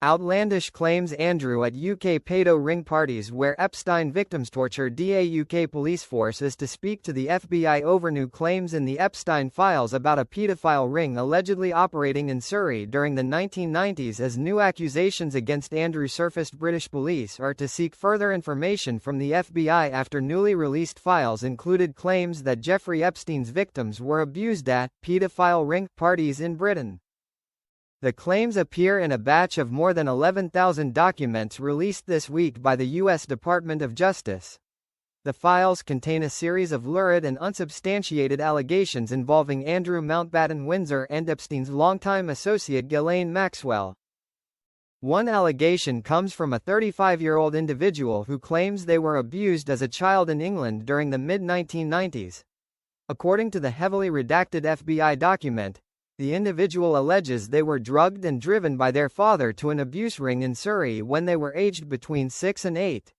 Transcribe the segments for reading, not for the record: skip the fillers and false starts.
Outlandish claims Andrew at UK pedo ring parties where Epstein victims torture. The UK police force is to speak to the FBI over new claims in the Epstein files about a paedophile ring allegedly operating in Surrey during the 1990s as new accusations against Andrew surfaced. British police are to seek further information from the FBI after newly released files included claims that Jeffrey Epstein's victims were abused at paedophile ring parties in Britain. The claims appear in a batch of more than 11,000 documents released this week by the U.S. Department of Justice. The files contain a series of lurid and unsubstantiated allegations involving Andrew Mountbatten Windsor and Epstein's longtime associate Ghislaine Maxwell. One allegation comes from a 35-year-old individual who claims they were abused as a child in England during the mid-1990s. According to the heavily redacted FBI document, the individual alleges they were drugged and driven by their father to an abuse ring in Surrey when they were aged between 6 and 8.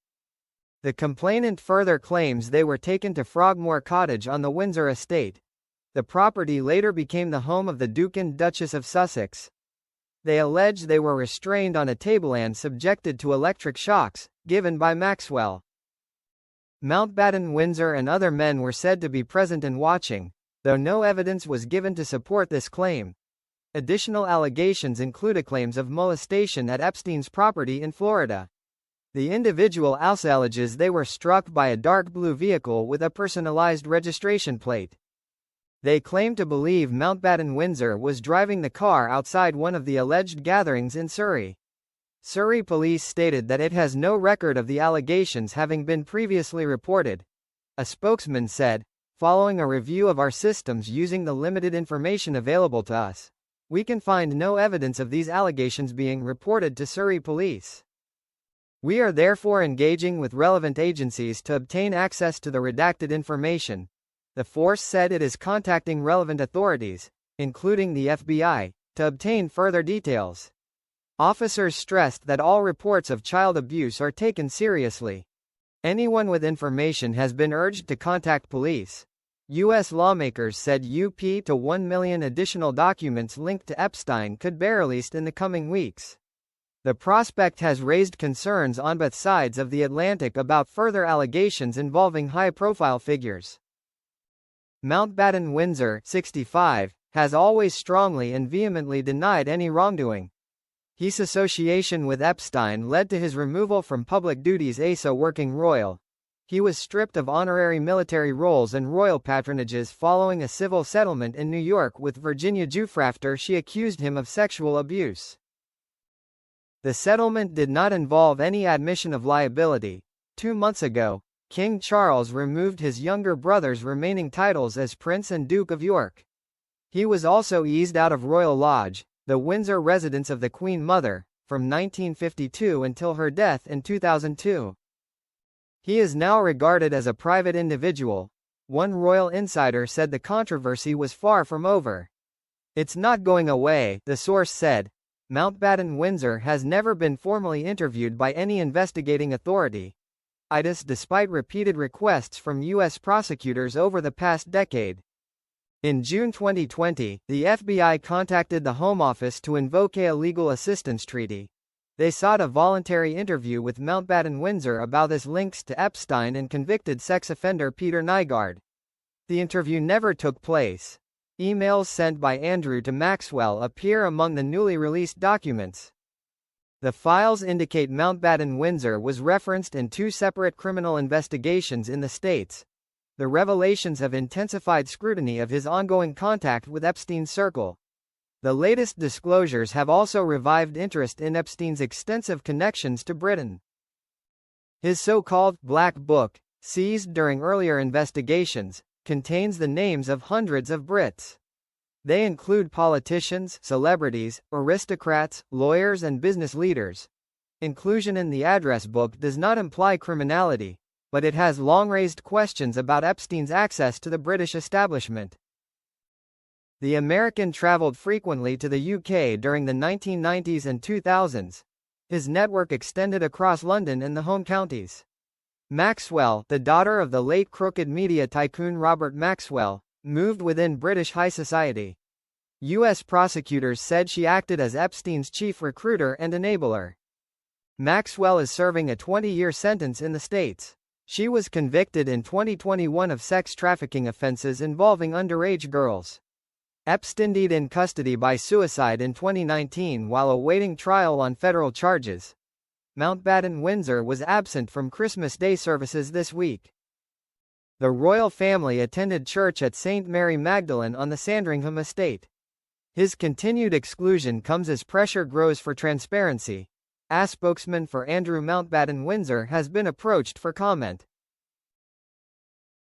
The complainant further claims they were taken to Frogmore Cottage on the Windsor estate. The property later became the home of the Duke and Duchess of Sussex. They allege they were restrained on a table and subjected to electric shocks, given by Maxwell. Mountbatten Windsor and other men were said to be present and watching, though no evidence was given to support this claim. Additional allegations include claims of molestation at Epstein's property in Florida. The individual also alleges they were struck by a dark blue vehicle with a personalized registration plate. They claim to believe Mountbatten Windsor was driving the car outside one of the alleged gatherings in Surrey. Surrey police stated that it has no record of the allegations having been previously reported. A spokesman said, "Following a review of our systems using the limited information available to us, we can find no evidence of these allegations being reported to Surrey police. We are therefore engaging with relevant agencies to obtain access to the redacted information." The force said it is contacting relevant authorities, including the FBI, to obtain further details. Officers stressed that all reports of child abuse are taken seriously. Anyone with information has been urged to contact police. U.S. lawmakers said up to 1 million additional documents linked to Epstein could be released in the coming weeks. The prospect has raised concerns on both sides of the Atlantic about further allegations involving high-profile figures. Mountbatten Windsor, 65, has always strongly and vehemently denied any wrongdoing. His association with Epstein led to his removal from public duties as a working royal. He was stripped of honorary military roles and royal patronages following a civil settlement in New York with Virginia Giuffre after she accused him of sexual abuse. The settlement did not involve any admission of liability. 2 months ago, King Charles removed his younger brother's remaining titles as Prince and Duke of York. He was also eased out of Royal Lodge, the Windsor residence of the Queen Mother, from 1952 until her death in 2002. He is now regarded as a private individual. One royal insider said the controversy was far from over. "It's not going away," the source said. Mountbatten Windsor has never been formally interviewed by any investigating authority, despite repeated requests from U.S. prosecutors over the past decade. In June 2020, the FBI contacted the Home Office to invoke a legal assistance treaty. They sought a voluntary interview with Mountbatten Windsor about his links to Epstein and convicted sex offender Peter Nygard. The interview never took place. Emails sent by Andrew to Maxwell appear among the newly released documents. The files indicate Mountbatten Windsor was referenced in 2 separate criminal investigations in the States. The revelations have intensified scrutiny of his ongoing contact with Epstein's circle. The latest disclosures have also revived interest in Epstein's extensive connections to Britain. His so-called Black Book, seized during earlier investigations, contains the names of hundreds of Brits. They include politicians, celebrities, aristocrats, lawyers and business leaders. Inclusion in the address book does not imply criminality, but it has long raised questions about Epstein's access to the British establishment. The American traveled frequently to the UK during the 1990s and 2000s. His network extended across London and the home counties. Maxwell, the daughter of the late crooked media tycoon Robert Maxwell, moved within British high society. U.S. prosecutors said she acted as Epstein's chief recruiter and enabler. Maxwell is serving a 20-year sentence in the States. She was convicted in 2021 of sex trafficking offenses involving underage girls. Epstein died in custody by suicide in 2019 while awaiting trial on federal charges. Mountbatten Windsor was absent from Christmas Day services this week. The royal family attended church at St. Mary Magdalene on the Sandringham estate. His continued exclusion comes as pressure grows for transparency. A spokesman for Andrew Mountbatten Windsor has been approached for comment.